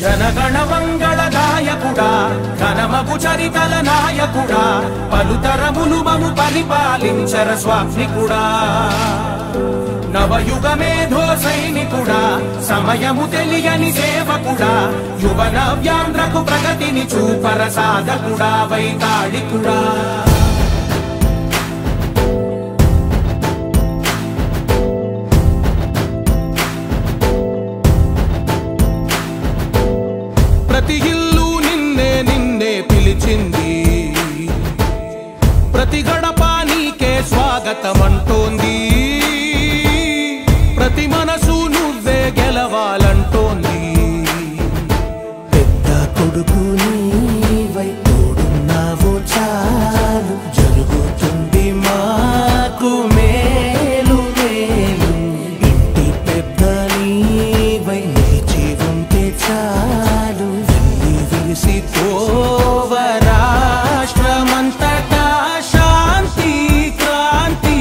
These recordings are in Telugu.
జనగణ మంగళ గాయకుడా ఘనమగు చరితల నాయకుడా పలుతరములు మము పరిపాలించర స్వామికుడా నవయుగ మేధో సైనికుడా సమయము తెలియని సేవకుడా యువ నవ్యాంధ్రకు ప్రగతిని చూపర సాధకుడా వైతాళికుడా ప్రతి ఇల్లు నిన్నే నిన్నే పిలిచింది ప్రతి గడప నీకే స్వాగతమంటోంది ప్రతి మనసు నువ్వే గెలవాలంటోంది పెద్ద కొడుకు నీవై తోడున్నావో చాలు జరుగుతుంది మాకు మేలు మేలు ఇంటి పెద్ద నీవై నిలిచి ఉంటే చాలు వెళ్ళి విలిసి పోవ రాష్ట్రమంతటా శాంతి క్రాంతి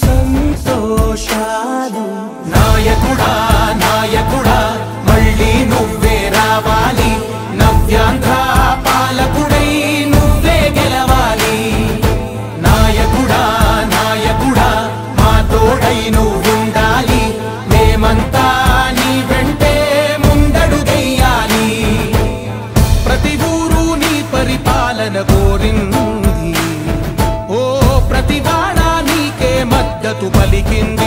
సంతోషాలు నాయకుడా నాయకుడా మళ్ళీ నువ్వే రావాలి నవ్యాంధ్ర పాలకుడై నువ్వే గెలవాలి నాయకుడా నాయకుడా మా తోడై నువ్వుండాలి మేమంతా నీ వెంటే ముందడుగెయ్యాలి ప్రతి ఊరు నీ పరిపాలన కోరింది ఓ ప్రతి వాడ నీకే మద్దతు పలికింది